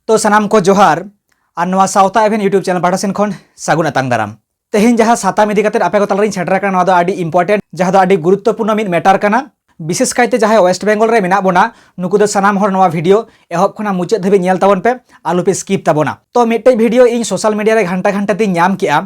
तो सानाम को जोहार और नवा सावता एवेन यूट्यूब चैनल पाठा सेन खन सागुन अतांग दाराम तेहेन जहाँ साताम इदी काते आपे को तलारिन सेटर काना नवा दो आडी इम्पोर्टेंट जहाँ दो आडी गुरुत्वपूर्ण मिद मैटर काना विशेष कायते जहाँ वेस्ट बेंगल रे मेना बोना नुकु दो सानाम हर नवा वीडियो एहब खना मुचाद धाबि नेल ताबन पे आलु पे स्किप ताबोना तो मिदटे वीडियो इन सोशल मीडिया रे घंटा घंटा ते ᱧᱟᱢ केआ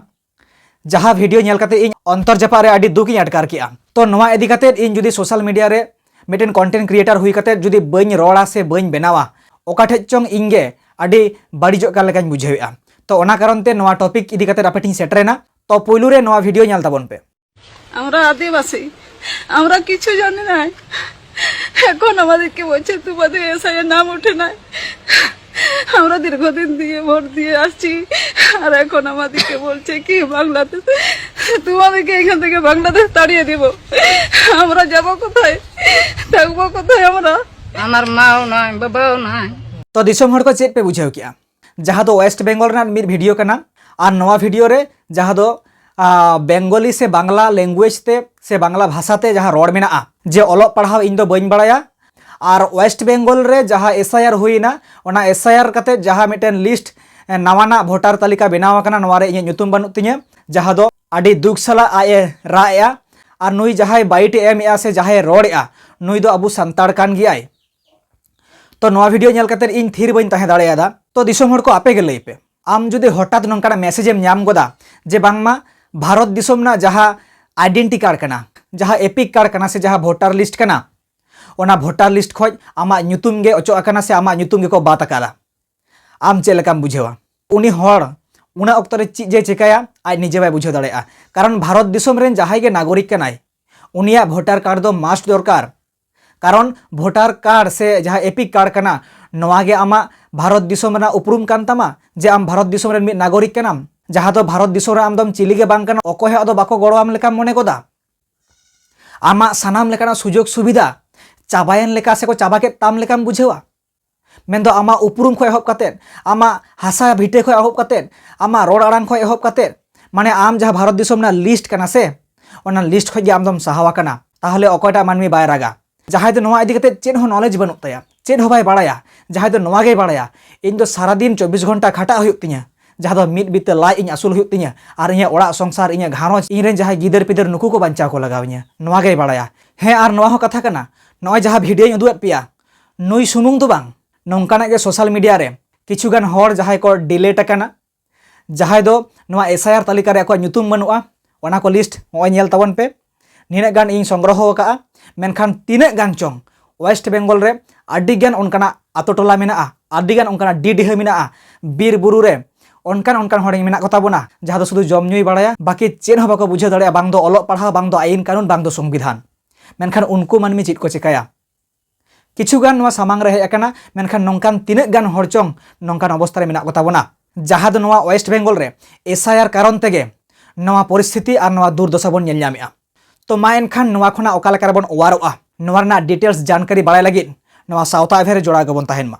जहाँ वीडियो नेल काते इन अंतर जपा रे आडी दुख इन अटकार केआ तो नवा इदी काते इन जुदी सोशल मीडिया रे मिदटेन कंटेंट क्रिएटर हुई काते जुदी बइन रोड़ा से बइन बेनावा ओका ठे चोंग इंगे आडी बाड़िजोग का लेकाñ बुझावेआ तो ओना कारण ते नवा टॉपिक इदी काते आपे टिन सेटरेना तो पहलू रे नवा वीडियो नेल ताबन पे আমরা আদিবাসী আমরা কিছু জানি না এখন আমাদেরকে বলছে তোমাদের এসআইয়ের নাম ওঠে না আমরা দীর্ঘদিন দিয়ে ভোট দিয়ে আসছি আর এখন আমাদেরকে বলছে কি বাংলাদেশ তোমাদেরকে এখান থেকে বাংলাদেশ তাড়িয়ে দিব আমরা যাব কোথায় থাকবো কোথায় আমরা আমার মাও নাই বাবাও নাই तो दिसम हर को चेक पे बुझाव किया जहाँ दो वेस्ट बेंगल ना मिर वीडियो कना और नवा वीडियो रे जहाँ दो बेंगली से बांग्ला लैंग्वेज ते से बांग्ला भाषा ते जहाँ रोड में ना जे ओलोग पढ़ाव इन दो बइन बड़ाया और वेस्ट बेंगल रे जहाँ एसआईआर हुईना ओना एसआईआर कते जहाँ मिटन लिस्ट नवाना भोटार तालिका बनाव कना नवा रे इᱧ nyutum बानु तिᱧa जहाँ दो आडी दुख सला आए राया और नुई जहाँ बाइट एम से जहाँ रोड़ा नुई दो अबु संताड़ कान गियाय तो नवा वीडियो नेल कते इन थीर बइन ताहे दाड़ेयादा तो दिसम हर को आपे गे लई पे आम जुदी हठात नंकाना मेसेज एम ᱧाम गोदा जे बांगमा भारत दिसम ना जहाँ आइडेंटिटी कार्ड कना जहाँ एपिक कार्ड कना से जहाँ भोटार लिस्ट कना ओना भोटार लिस्ट खोज आमा nyutum गे ओचो अकना से आमा nyutum गे को बात अकादा आम चे लेकाम बुझेवा उनी हर उना अक्तो रे चीज जे चिकाया आज निजे बाय बुझे दाड़ेया कारण भारत दिसम रेन जहाँ गे नागरिक कनाय उनिया भोटार कार्ड दो मास्ट दरकार कारण भोटार कार्ड से जहाँ एपिक कार्ड कना नवा गे आमा भारत दिसम रेना उपरुम कान तामा जे आम भारत दिसम रेन मिद नागरिक कनाम जहाँ तो भारत दिसम रे आमदम चिली गे बांग कना अकय आदो बाको गड़ोआम लेकाम मने गोदा आमा सानाम लेकाना सुजोग सुविधा चाबायन लेका से को चाबा के ताम लेकाम बुझेवा मेनदो आमा उपरुम खय एहब काते आमा हासा भिटे खय एहब काते आमा रोड आड़ांग खय एहब काते माने आम जहाँ भारत दिसम ना लिस्ट कना से ओना लिस्ट खय गे आमदम साहावा कना ताहले अकयटा मानमी बाय रागा जहाँ तो नवा इदी काते चेद हो नॉलेज बनू ताया चेद हो बाय बाड़ाया जहाँ तो नवा गे बाड़ाया इन दो सारा दिन 24 घंटा खाटा हुयुग तिᱧa जहाँ दो मिद बिते लाइ इन आसुल हुयुग तिᱧa और इᱧ ओड़ा संसार इन घारोज इन रेन जहाँ गिदर पिदर नुकु को बांचा को लगाविᱧa नवा गे बाड़ाया हे और नवा हो कथा कना नय जहाँ वीडियो उदुएद पेया नुई सुमुंग तो बांग नोंकाना गे सोशल मीडिया रे किछुगान हर जहाँ को डिलेट अकाना जहाँ दो नवा एसआईआर तालिका रे अको nyutum बानुआ ओना को लिस्ट होय नेल ताबन पे निने गान इन संग्रह का मेनखान तीने गान चोंग वेस्ट बेंगल रे आडिगान उनकाना आतो टोला मेना आडिगान उनकाना डिडिह मेना बीर बुरु रे उनकान उनकान हड़ मेना को ताबोना जहाँ दो शुधु जम ᱧᱩᱭ बाड़ाया बाकी चेन हो बाको बुझे दाड़ेया बांग दो ओलोग पढ़ाव बांग दो आईन कानून बांग दो संविधान मेनखान उनको मानमी चेद को चिकाया किछुगान नवा सामांग रे हेज अकाना मेनखान नोंकान तीने गान हड़ चोंग नोंकान अवस्था रे मेना को ताबोना जहाँ दो नवा वेस्ट बेंगल रे एसआईआर कारण तेगे नवा परिस्थिति और नवा दुर्दशा बन नेल ᱧᱟᱢᱮᱜᱼᱟ तो मा एनखान नवा खुना ओका लेका बन ओवारोआ नवा रना डिटेल्स जानकारी बाड़ाय लगिद नवा सावता एफे रे जोड़ा गबन ताहेन मा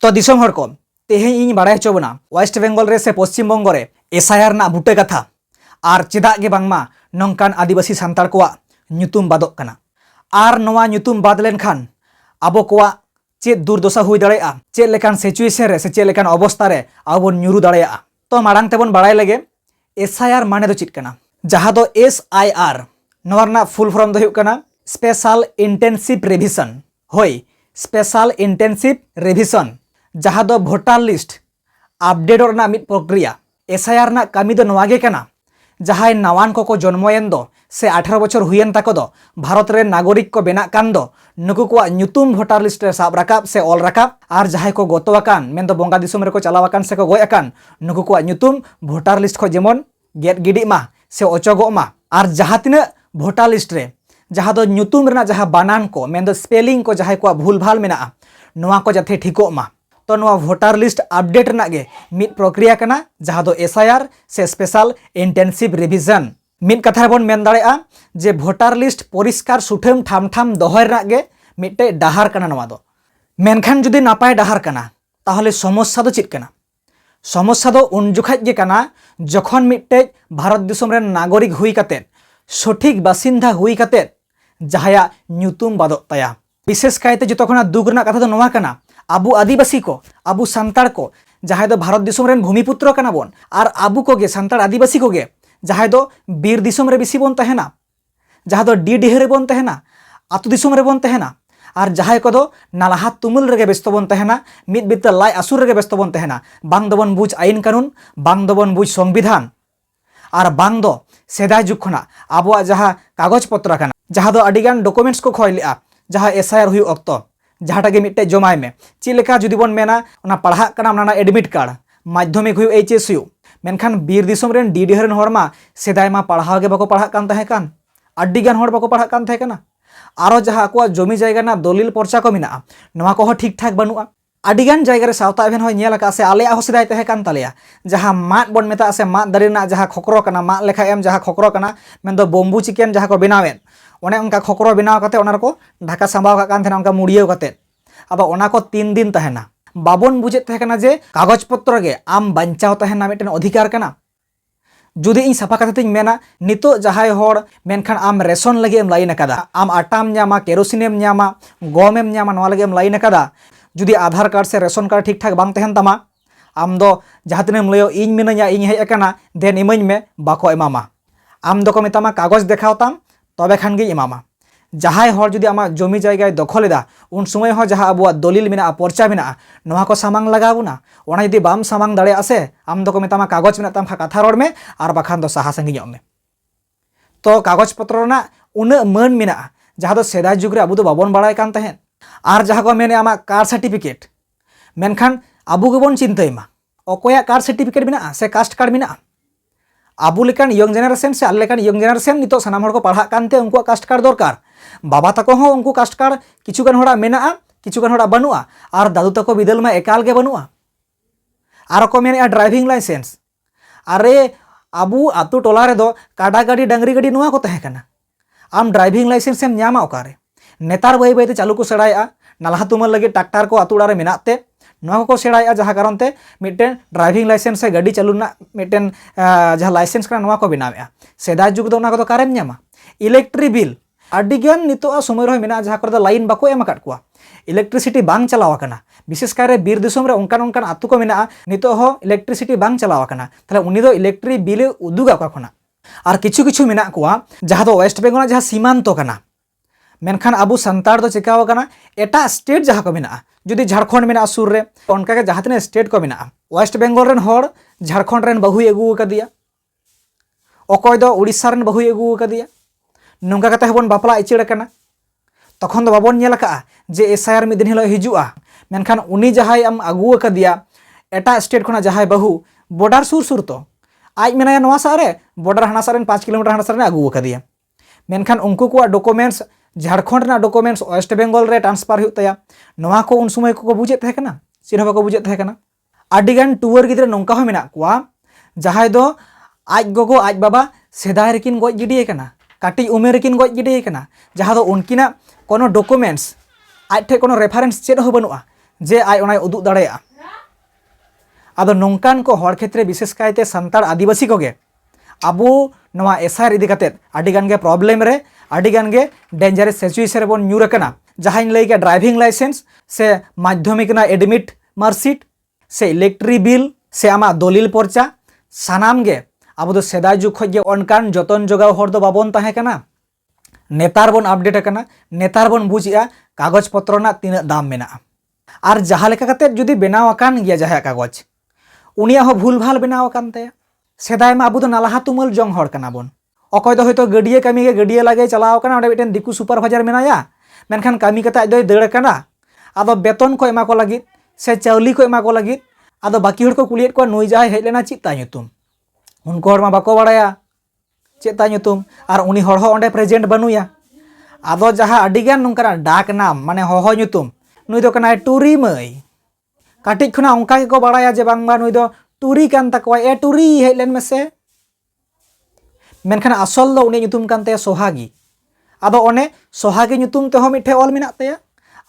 तो दिसम हर को तेहे इन बाड़ाय हचोबना वेस्ट बेंगल रे से पश्चिम बंग रे एसआईआर ना बुटे कथा और चेदा गे बांगमा नोंकान आदिवासी सांताड़ कोआ nyutum badok kana ar noa nyutum bad lenkhan abo koa चेद दुर्दशा हुई दाड़ेया चेद लेकान सिचुएशन रे से चेद लेकान अवस्था रे आबो न्यूरु दाड़ेया तो माड़ांग तेबन बाड़ाय लगे एसआईआर माने दो चेद कना जहाँ दो एसआईआर नोवा रना फुल फॉर्म दो हुयुग कना स्पेशल इंटेंसिव रिविजन होय स्पेशल इंटेंसिव रिविजन जहाँ दो भोटार लिस्ट अपडेट रना मिद प्रक्रिया एसआईआर ना कामी दो नोवा गे कना जहाँ नवान को जन्मयन दो से 18 बछर हुयन ताको दो भारत रे नागरिक को बेना कान दो नुकु को nyutum भोटार लिस्ट रे साब राकाब से ऑल राकाब और जहाँ को गतवाकान मेन दो बंगा दिसम रे को चलावाकान से को गय अकान नुकु को nyutum भोटार लिस्ट को जेमन गेट गिडी मा से ओचोगो मा और जहाँ तिना भोटार लिस्ट रे जहाँ दो nyutum रेना जहाँ बानान को मेन दो स्पेलिंग को जहाँ को भूल भाल मेना नोवा को जाथे ठिको मा तो नोवा भोटार लिस्ट अपडेट रना गे मिद प्रक्रिया कना जहाँ दो एसआईआर से स्पेशल इंटेंसिव रिविजन मिद कथा बन मेन दाड़ेया जे भोटार लिस्ट परिष्कार सुठेम ठाम ठाम दोहय रना गे मिदटे डाहार कना नोवा दो मेनखान जुदी नापाय डाहार कना ताहले समस्या दो चेद कना समस्या दो उन जुखाज गे कना जखन मिट्टे भारत दिसोम रेन नागरिक हुई कते सठिक बासिंदा हुई कते जहाया ᱧᱩᱛᱩᱢ बादोग ताया। विशेष कायते जो तखना दुख रना कथा दो नोवा कना आबू आदिवासी को आबू सान्ताड़ को जहां दो भारत दिसोम रेन भूमिपुत्र कना बोन और आबू को गे सान्ताड़ आदिवासी को गे जहां दो बीर दिसोम रे बिसी बोन तहेना जहां दो डी डिहरे बोन तहेना आतु दिसोम रे बोन तहेना और जहां को दो नालाहा तुमुल रेगे व्यस्त बोन तहेना मिद बित लाई आसुर रेगे व्यस्त बोन तहेना बांग दोबन बुझ आईन कानून बांग दोबन बुझ संविधान और बांग दो सेदाय जुग खना आबुआ जहां कागज पत्र कना जहां दो अडिगान डॉक्यूमेंट्स को खोय लेआ जहां एसआईआर हुई ऑक्तो जहाटा के मिट्टे जमाय में चिलेका जुदी बोन मेना ओना पढ़ा कना ओना एडमिट कार्ड माध्यमिक हुई एचएस हुई मेनखान बीर दिसोम रेन डी डिहरन हरमा सेदाय मा पढ़ाव गे बाको पढ़ा कान तहे कान अडिगान हर बाको पढ़ा कान तहे काना आरो जहां को जमी जायगा ना दलिल पर्चा को मिना नोवा को ठीक ठाक बनुआ अडिगान जायगा रे सावता एभेन होय नेल का से आले हो सेदाय तहे कान तालेया जहां मात बोन मेता से मात दारे ना जहां खकरो कना मात लेखा एम जहां खकरो कना मेन दो बम्बू चिकेन जहां को बनावेन ओने उनका खकरो बनाव काते ओना को ढाका संभाव का कान थेना उनका मुड़ियो काते अब ओना को 3 दिन तहेना बाबन बुझे तहे कना जे कागज पत्र गे आम बंचाव तहेना मिटन अधिकार कना जुदी इन सफा कथा मेना नितो जहाय होड़ मेनखान आम रेशन लगे एम लाइन कदा आम आटाम न्यामा केरोसिनेम न्यामा गमेम न्यामा नवा लगे एम लाइन कदा जुदी आधार कार्ड से रेशन कार्ड ठीक ठाक बांग तहेन तमा आम दो जहां तिनेम लयो इन मिनाया इन हेज अकाना देन इमाइन में बाको एमामा आम दो को मेतामा कागज देखावताम तबे खान गे इमामा जहाय होड़ जुदी आमा जमी जायगा दखलेदा उन समय हो जहां अबुआ दलिल मेना पर्चा मेना नोहा को सामांग लगाबुना ओना जुदी बाम सामांग दाड़े आसे आम दो को मेतामा कागज मेना ताम खा कथा रोड में और बाखान दो साहा संगी में तो कागज पत्र ना उन मान मेना जहां दो सेदाय जुग रे अबु दो बाबन बाड़ाय कान तहेन और जहां को मेने आमा कार सर्टिफिकेट मेनखान आबू गेबन चिंतायमा अकोया कार सर्टिफिकेट मेना से कास्ट कार्ड मेना आबू लेकान यंग जेनारेशन से आले लेकान यंग जेनारेशन नितो सनाम हड़ को पढ़ा कानते उनको कास्ट कार्ड दरकार बाबा तको हो उनको कास्ट कार्ड किछुगान हड़ा मेना किछुगान हड़ा बनुआ और दादू तको बिदल में एकाल गे बनुआ और को मेने ड्राइविंग लाइसेंस अरे आबू आतु टोला रे दो काडा गाड़ी डंगरी गाड़ी नुआ को तहे कना आम driving licence M Nyama ओकारे नेतार by बाईते चालू को सेड़ाया नालाहा तुमल लगे ट्रैक्टर को आतु उड़ा रे मेनाते नोआ को सेड़ाया जहां कारण ते मिटेन ड्राइविंग लाइसेंस से गाड़ी चालू ना मिटेन जहां लाइसेंस कना नोआ को बनावेआ सेदाय जुग दो ओना को कारेम न्यामा इलेक्ट्रिक बिल अडिगान नितो समय रह मेना जहां कर लाइन बाको एम अकाट कोआ इलेक्ट्रिसिटी बांग चलावा कना विशेष करे बीर दिसोम रे ओंकान ओंकान आतु को मेना नितो हो इलेक्ट्रिसिटी बांग चलावा कना तले उनी दो इलेक्ट्रिक बिल उदुगा को खना और किछु किछु मेना कोआ जहां दो वेस्ट बेंगल जहां सीमांतो कना मेनखान आबू सान्ताड़ दो चिकाव कना एटा स्टेट जहां को मेना जुदी झारखंड मेना सुर रे उनका के जहां तने स्टेट को मेना वेस्ट बेंगल रेन होड़ झारखंड रेन बहु एगु कदिया अकोय दो उड़ीसा रेन बहु एगु कदिया नोंका कते हबन बापला इचिड़ कना तखन दो बाबन नेल का जे एसआईआर मिद दिन हिलो हिजुआ मेनखान उनी जहाय आम आगु कदिया एटा स्टेट खना जहाय बहु बॉर्डर सुर सुर तो आज मेनाया नवा सारे बॉर्डर हाना सारेन 5 किलोमीटर हाना सारेन आगु कदिया मेनखान उनको को डॉक्यूमेंट्स झारखंड ना डॉक्यूमेंट्स वेस्ट बेंगल रे ट्रांसफर हुई तया नवा को उन समय को बुझे तहे कना चिन्ह बाको बुझे तहे कना अडिगान टूअर गिद्रे नोंका हो मेना कोआ जहाय दो आज गोगो आज बाबा सेदाय रेकिन गoj गिडिये कना काटी उमेर रेकिन गoj गिडिये कना जहां दो उनकिना कोनो डॉक्यूमेंट्स आज ठे कोनो रेफरेंस चेद हो बनुआ जे आज ओनाय उदुग दाड़ेया आदो नोंकान को हर क्षेत्र विशेष कायते सान्ताड़ आदिवासी को गे आबू नवा एसआईआर इदी काते अडिगान गे प्रॉब्लम रे अडिगान गे डेंजरस सिचुएशन रे बोन न्यूर कना जहां लई के ड्राइविंग लाइसेंस से माध्यमिक ना एडमिट मार्कशीट से इलेक्ट्रिक बिल से आमा दलिल पर्चा सानाम गे आबो दो सेदाय जुग खoj गे अनकान जतन जगाव हर दो बाबन तहे कना नेतार बोन अपडेट कना नेतार बोन बुझिया कागज पत्र ना तीना दाम मेना और जहां लेका काते जुदी बेनाव अकान गिया जहां कागज उनिया हो भूल भाल बेनाव अकान तया सेदाय मा आबू दो नालाहा तुमल जंग हर कना बोन अकोय दो होयतो गडिया कमी गे गडिया लागे चलाव कना ओडे मिटेन दिकु सुपरवाइजर मेनाया मेनखान कमी कता दो दड़ कना आदो बेतन को एमा को लागित से चावली को एमा को लागित आदो बाकी हर को कुलियत को नुई जाय हेज लेना चिता ᱧᱩᱛᱩᱢ उनको हर मा बाको बाड़ाया चेता ᱧᱩᱛᱩᱢ और उनी हर हो ओंडे प्रेजेंट बनुया आदो जहां अडिगान नोंकाना डाक नाम माने होहो ᱧᱩᱛᱩᱢ नुई दो कना टूरी मई काटिक खुना उनका के को बाड़ाया जे बांगबा नुई दो टूरी कान तकवा ए टूरी हेज लेन मेसे मेनखान आसल दो उनी ᱧᱩᱛᱩᱢ कानते सोहागी आदो ओने सोहागी ᱧᱩᱛᱩᱢ ते हो मिठे ऑल मेना तया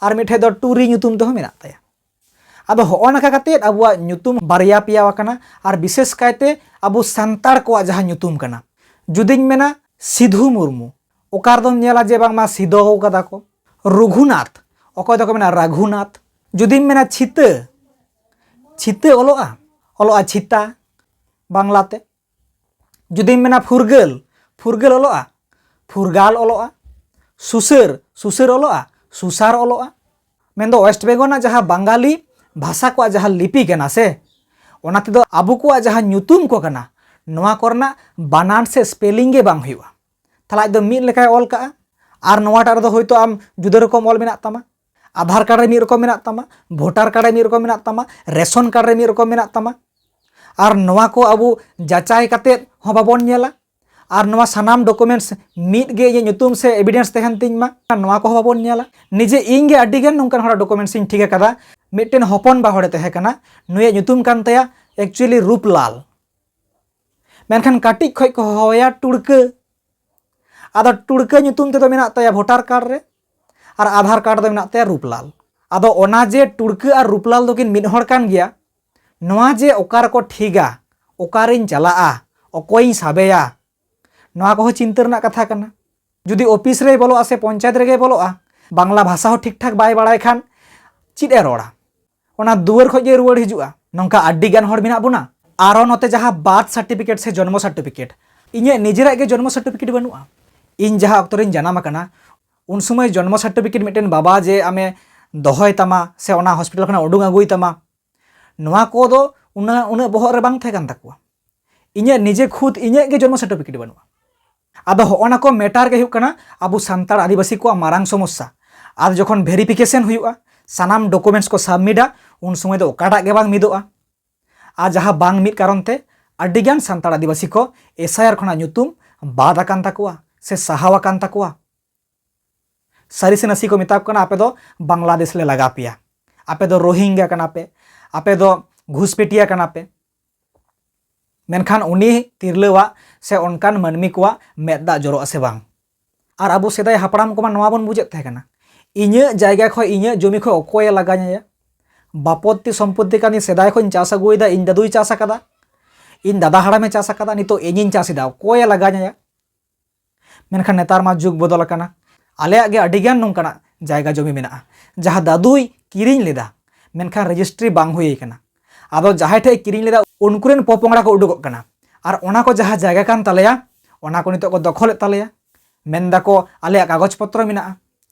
और मिठे दो टूरी ᱧᱩᱛᱩᱢ ते हो मेना तया ᱟᱫᱚ ᱦᱚᱜᱼᱚ ᱱᱚᱝᱠᱟ ᱠᱟᱛᱮᱫ ᱟᱵᱚᱣᱟᱜ ᱧᱩᱛᱩᱢ ᱵᱟᱨᱭᱟ ᱯᱮᱭᱟ ᱟᱠᱟᱱᱟ ᱟᱨ ᱵᱤᱥᱮᱥ ᱠᱟᱭᱛᱮ ᱟᱵᱚ ᱥᱟᱱᱛᱟᱲ ᱠᱚᱣᱟᱜ ᱡᱟᱦᱟᱸ ᱧᱩᱛᱩᱢ ᱠᱟᱱᱟ ᱡᱩᱫᱤᱧ ᱢᱮᱱᱟ ᱥᱤᱫᱷᱩ ᱢᱩᱨᱢᱩ ᱚᱠᱟ ᱨᱮᱫᱚᱢ ᱧᱮᱞᱟ ᱡᱮ ᱵᱟᱝᱢᱟ ᱥᱤᱫᱷᱩ ᱠᱟᱫᱟ ᱠᱚ ᱨᱚᱜᱷᱩᱱᱟᱛᱷ ᱚᱠᱚᱭ ᱫᱚᱠᱚ ᱢᱮᱱᱟ ᱨᱟᱜᱷᱩᱱᱟᱛᱷ ᱡᱩᱫᱤᱢ ᱢᱮᱱᱟ ᱪᱷᱤᱛᱟᱹ ᱪᱷᱤᱛᱟᱹ ᱚᱞᱚᱜᱼᱟ ᱪᱷᱤᱛᱟ ᱵᱟᱝᱞᱟᱛᱮ ᱡᱩᱫᱤᱢ ᱢᱮᱱᱟ ᱯᱷᱩᱨᱜᱟᱹᱞ ᱯᱷᱩᱨᱜᱟᱹᱞ ᱚᱞᱚᱜᱼᱟ ᱯᱷᱩᱨᱜᱟᱞ ᱚᱞᱚᱜᱼᱟ ᱥᱩᱥᱟᱹᱨ ᱥᱩᱥᱟᱹᱨ ᱚᱞᱚᱜᱼᱟ ᱥᱩᱥᱟᱨ ᱚᱞᱚᱜᱼᱟ ᱢᱮᱱᱫᱚ ᱳᱭᱮᱥᱴ ᱵᱮᱝᱜᱚᱞ ᱨᱮᱱᱟᱜ ᱡᱟᱦᱟᱸ ᱵᱟᱝᱜᱟᱞᱤ ᱵᱷᱟষᱟ ᱠᱚᱣᱟᱜ ᱡᱟᱦᱟᱸ ᱞᱤᱯᱤ ᱠᱟᱱᱟ ᱥᱮ ᱚᱱᱟ ᱛᱮᱫᱚ ᱟᱵᱚ ᱠᱚᱣᱟᱜ ᱡᱟᱦᱟᱸ ᱧᱩᱛᱩᱢ ko kana ᱱᱚᱣᱟ ᱠᱚᱨᱮᱱᱟᱜ ᱵᱟᱱᱟᱱ ᱥᱮ ᱥᱯᱮᱞᱤᱝ ge bang ᱦᱩᱭᱩᱜᱼᱟ ᱛᱟᱦᱞᱮ ᱟᱡ ᱫᱚ ᱢᱤᱫ ᱞᱮᱠᱟᱭ ᱚᱞ ᱠᱟᱜᱼᱟ ᱟᱨ ᱱᱚᱣᱟᱴᱟᱜ ᱨᱮᱫᱚ ᱦᱚᱭᱛᱳ ᱟᱢ ᱡᱩᱫᱟᱹ ᱨᱚᱠᱚᱢ ᱚᱞ ᱢᱮᱱᱟᱜ ᱛᱟᱢᱟ आधार कार्ड रे मिद रकम मेना तमा भोटार कार्ड रे मिद रकम मेना तमा रेशन कार्ड रे मिद रकम मेना तमा और नवा को अबो जाचाई काते हो बाबन नेला और नवा सनाम डॉक्यूमेंट्स मिद गे ये ᱧᱩᱛᱩᱢ से एविडेंस तहन तिन मा नवा को बाबन नेला निजे ᱤᱧ गे अड्डी गन नोंकन हरा डॉक्यूमेंट्स ᱤᱧ ठीक कदा मिटन हपन बा हड़े तहे कना नुये ᱧᱩᱛᱩᱢ कान तया एक्चुअली रूपलाल मेनखान काटिक खय को होया टुड़का आदो टुड़का ᱧᱩᱛᱩᱢ तेदो मेना तया भोटार कार्ड रे और आधार कार्ड दो मेना तया रूपलाल आदो ओना जे टुड़का और रूपलाल दो किन मिद हड़ कान गया नवा जे ओकार को ठीगा ओकारिन चलाआ ओकोई साबेया नवा को चिंता रना कथा कना जुदी ऑफिस रे बोलोआ से पंचायत रे बोलोआ बांग्ला भाषा हो ठीक ठाक बाय बाड़ाय खान चिद ए रोड़ा ओना दुआर खय जे रुवाड़ हिजुआ नोंका अड्डी गान हड़ मेना बुना आरो नोते जहां बार्थ सर्टिफिकेट से जन्म सर्टिफिकेट इnye निजेरा गे जन्म सर्टिफिकेट बनुआ इन जहां अक्तरिन जनाम आकना उन समय जन्म सर्टिफिकेट मिटन बाबा जे आमे दोहय तमा से ओना हॉस्पिटल खना उडुंग अगुई तमा नवा को दो उना उना बहर रे बांग थे कान ताकुआ इnye निजे खुद इnye गे जन्म सर्टिफिकेट बनुआ आदो होना को मेटार गे हुकना आबु सांतार आदिवासी को मारांग समस्या आद जखन वेरिफिकेशन हुआ सानाम डॉक्यूमेंट्स को सबमिटा उन समय दो ओकाटा गे बांग मिदोआ आ जहां बांग मिद कारण ते अड्डीगान सांतार आदिवासी को एसआईआर खना ᱧᱩᱛᱩᱢ बाद आकान ताकुआ से सहावा कान ताकुआ सारी से नसी को मिताब कना आपे दो बांग्लादेश ले लगा पिया आपे दो रोहिंग्या कना पे आपे दो घुसपेटिया कना पे मेनखान उनी तिरलवा से उनकान मनमी कोआ मेदा जरो से बांग और अबो सेदाय हापड़ाम को नवा बन बुझे थे कना इnye जायगा खो इnye जमी खो ओकोय लगाया बापत्ति सम्पत्ति कानी सेदाय खो चास अगुइदा इन दादुई चास आकादा इन दादा हाड़ामे चास आकादा नितो इᱧिन चासिदा ओकोय लगाया मेनखान नेतार मा जुग बदल आकाना आलेया गे अडिगान नोंकाना जायगा जमी मेना जहां दादुई किरिñ लेदा मेनखान रजिस्ट्री बांग हुई कना आदो जहां ठे किरिñ लेदा उनकुरेन पोपोंगड़ा को उडुगोग कना और ओना को जहां जायगा कान तलेया ओना को नितो को दखल तलेया मेनदा को आलेया कागज पत्र मेना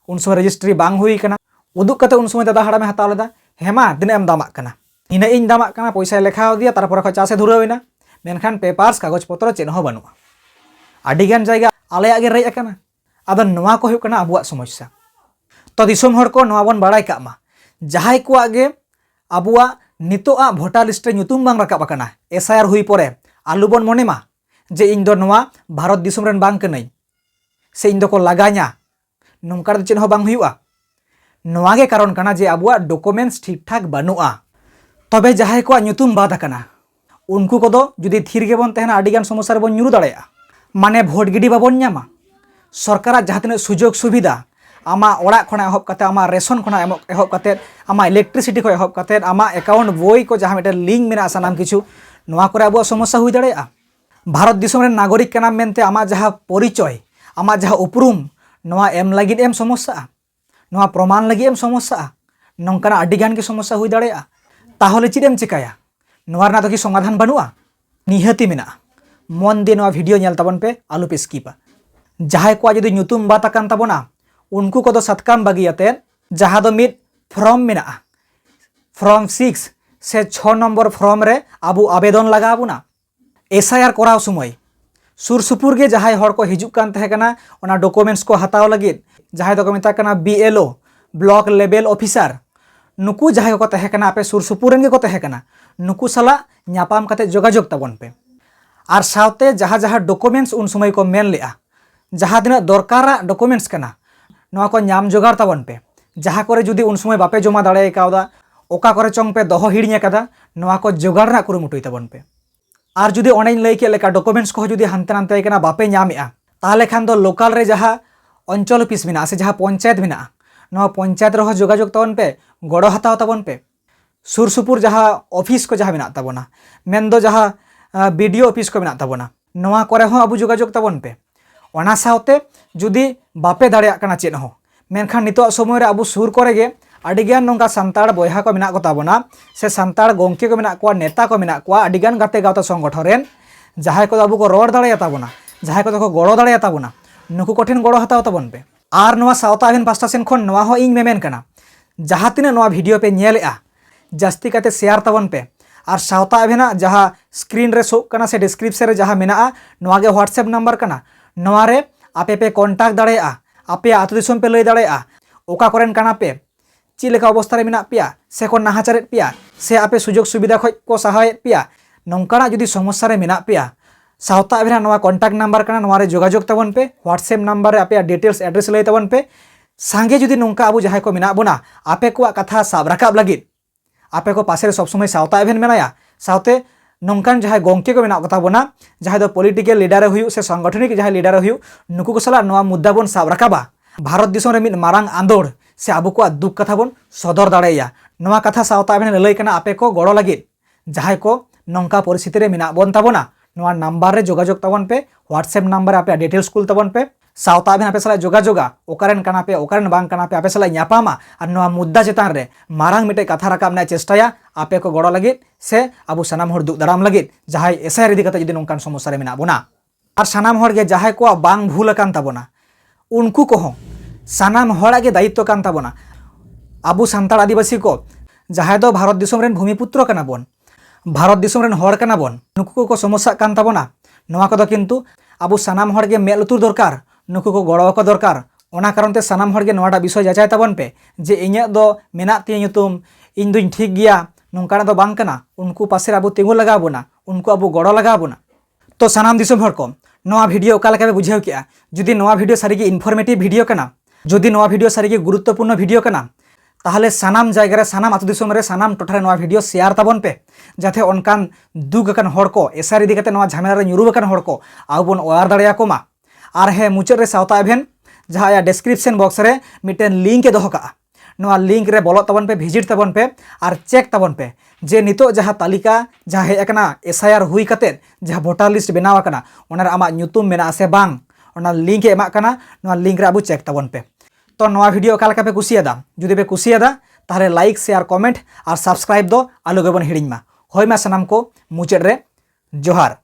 उन समय रजिस्ट्री बांग हुई कना उदुग कते उन समय दादा हाड़ामे हताव लेदा हेमा दिने एम दामाक कना इना इन दामाक कना पैसा लेखा दिया तारपर खो चासे धुरावइना मेनखान पेपर्स कागज पत्र चेन हो बनुआ अडिगान जायगा आलेया गे रेज आकाना आदो नवा को हुयुग कना आबुआ समस्या तो दिसोम हर को नवा बन बाड़ाय कामा जहाय को आगे आबुआ नितोआ भोटार लिस्ट रे ᱧᱩᱛᱩᱢ बांग राकाब आकाना एसआईआर हुई परे आलु बन मनेमा जे इन दो नवा भारत दिसोम रेन बांग कनई से इन दो को लगा냐 नोंका दो चेन हो बांग हुयुआ नवा गे कारण कना जे आबुआ डॉक्यूमेंट्स ठीक ठाक बनुआ तबे जहाय को ᱧᱩᱛᱩᱢ बाद आकाना उनको को दो जुदी थीर गे बन तहना अडिगान समस्या रे बन ᱧᱩᱨु दाड़ेया माने भोट गिडी बाबन ᱧामा सरकारा जहां तिना सुजोग सुविधा आमा ओड़ा खना एहब काते आमा रेशन खना एहब काते आमा इलेक्ट्रिसिटी को एहब काते आमा अकाउंट बोई को जहां मिटे लिंक मेना सानाम किछु नवा करे आबो समस्या हुई दाड़ेया भारत दिसोम रे नागरिक कना मेनते आमा जहां परिचय आमा जहां उपरुम नवा एम लागिद एम समस्या नवा प्रमाण लगी एम समस्या नोंकाना अडिगान के समस्या हुई दाड़ेया ताहले चिदेम चिकाया नवा रना तो कि समाधान बनुआ निहति मेना मन दे नवा वीडियो नेल ताबन पे आलू पे स्किपा जहां को जदि ᱧᱩᱛᱩᱢ बात आकान ताबोना उनको को दो सत्काम बागियाते जहां दो मिड फॉर्म मेना फॉर्म 6 से 6 नंबर फॉर्म रे आबू आवेदन लगाबुना एसआईआर कराव समय सुर सुपुर गे जहां हर को हिजुक कान तहे कना ओना डॉक्यूमेंट्स को हताव लगी जहां दो को मेता कना बीएलओ ब्लॉक लेवल ऑफिसर नुकु जहां को तहे कना आपे सुर सुपुर रेन गे को तहे कना नुकु सला ᱧᱟᱯᱟᱢ काते जोगाजोग ताबन पे और सावते जहां जहां डॉक्यूमेंट्स उन समय को मेन लेआ जहां दिन दरकारा डॉक्यूमेंट्स कना नवा को नाम जोगाड़ ताबन पे जहां करे जुदी उन समय बापे जमा दाड़े कावदा ओका करे चोंग पे दोहो हिड़िया कदा नवा को जोगाड़ ना कुरुमुटुई ताबन पे और जुदी ओनेन लई के लेका डॉक्यूमेंट्स को जुदी हानते नानते कना बापे ᱧᱟᱢᱮᱟ ताहले खान दो लोकल रे जहां अंचल ऑफिस मेना से जहां पंचायत मेना नवा पंचायत रहो जोगाजोग ताबन पे गड़ो हताव ताबन पे सुर सुपुर जहाँ ऑफिस को जहाँ मेना ताबोना मेन जहाँ बीडीओ ऑफिस को मेना ताबोना नोआ करे हो आबू जोगाजोग ताबोन पे ओना साउते जुदी बापे दाड़ेया काना चेद हो मेनखान नितो समय रे आबू सुर करे गे आडिगान नोंका सांताड़ बयहा को मेना को ताबोना से सांताड़ गोंके को मेना कोआ नेता को मेना कोआ आडिगान गाते गावता संगठन रेन जहां को आबू को रोड दाड़ेया ताबोना जहां को गड़ो दाड़ेया ताबोना नुकु कोठेन गड़ो हताव ताबोन पे आर नोआ सावता अभिन पास्टा सेन खन नोआ हो इंग मेमेन कना जहां तिना नोआ वीडियो पे नेलेआ जास्ती काते शेयर ताबोन पे और सावता अभिना जहां स्क्रीन रे शो कना से डिस्क्रिप्शन रे जहां मेना नोआ गे व्हाट्सएप नंबर कना नोआ रे आपे पे कॉन्टैक्ट दाड़ेया आपे आतु दिसोम पे लई दाड़ेया ओका करेन कना पे ची लेका अवस्था रे मेना पिया से को नाहाचारे पिया से आपे सुजोग सुविधा खoj को सहाय पिया नोंकाना जुदी समस्या रे मेना पिया सावता अभिना नोआ कॉन्टैक्ट नंबर कना नोआ रे जोगाजोग ताबोन पे व्हाट्सएप नंबर रे आपे डिटेल्स एड्रेस लई ताबोन पे सांगे जुदी नोंका आबू जहां को मेना बोना आपे को कथा साब राकाब लागिद आपे को पासे सब समय सावता अभिन मेनाया सावते नोंकान जहां गोंके को मेना कथा बोना जहां दो पॉलिटिकल लीडर हुयु से संगठनिक जहां लीडर हुयु नुकु को सला नोआ मुद्दा बोन साब राकाबा भारत दिसोम रे मिद मारांग आंदोड़ से आबू को दुख कथा बोन सदर दाड़ेया नोआ कथा सावता अभिन लई कना आपे को गड़ो लागिद जहां को नोंका परिस्थिति रे मेना बोन ताबोना नोआ नंबर रे जोगाजोग ताबोन पे व्हाट्सएप नंबर आपे डिटेल्स कुल ताबोन पे सावता अभिन आपे सला जोगाजोगा ओकारेन कना पे ओकारेन बांग कना पे आपे सला न्यापामा और नोआ मुद्दा चेतान रे मारांग मिटे कथा राकाब ना चेष्टाया आपे को गड़ो लागिद से आबू सनाम हर दुख दाराम लागिद जहां एसआईआर इदी कते जुदी नोंकान समस्या रे मेना बोना और सनाम हर गे जहां को बांग भूल कान ताबोना उनको को हो सनाम हड़ा गे दायित्व कान ताबोना आबू सांताड़ आदिवासी को जहां दो भारत दिसोम रेन भूमिपुत्र काना बोन भारत दिसोम रेन हड़ काना बोन नुकु को समस्या कान ताबोना नोआ को किंतु आबू सनाम हड़ गे मेल उतुर दरकार नुकु को गड़ो को दरकार ओना कारण ते सनाम हड़ गे नोआटा विषय जाचाय ताबोन पे जे इᱧᱟ दो मेना ती ᱧᱩᱛᱩᱢ ᱤᱧ ᱫᱩᱧ ᱴᱷᱤᱠ ᱜᱮᱭᱟ ᱱᱚᱝᱠᱟᱱᱟᱜ ᱫᱚ ᱵᱟᱝ ᱠᱟᱱᱟ उनको पासे आबू तिंगु लगा बोना उनको आबू गड़ो लगा बोना तो सनाम दिसोम हड़ को नोआ वीडियो ओका लेका पे बुझाव किया जुदी नोआ वीडियो सारिगे इनफॉर्मेटिव वीडियो कना जुदी नोआ वीडियो सारिगे गुरुत्वपूर्ण वीडियो कना ताहले सानाम जायगा रे सानाम आतु दिसोम रे सानाम टोठा रे नोआ वीडियो शेयर ताबोन पे जाथे ओनकान दुग अकन हड़ को एसआर इदी कते नोआ झमेला रे ᱧᱩᱨᱩ अकन हड़ को आबू बोन ओयार दाड़ेया को मा और हे मुचाद रे सावता अभिन जहां या डिस्क्रिप्शन बॉक्स रे मिटेन लिंक ए दोहो का नोआ लिंक रे बोलो ताबोन पे विजिट ताबोन पे और चेक ताबोन पे जे नितो जहां तालिका जहां हे एकना एसआईआर हुई कते जहां वोटर लिस्ट बनावा कना ओना रे आमा ᱧᱩᱛᱩᱢ मेना से बांग ओना लिंक ए एमा कना नोआ लिंक रे आबू चेक ताबोन पे तो नोआ वीडियो ओका लेका पे कुसियादा जुदी पे कुसियादा ताहले लाइक शेयर कमेंट और सब्सक्राइब दो आलो गेबन हिडिंग मा होय मा सनाम को मुचाद रे जोहार।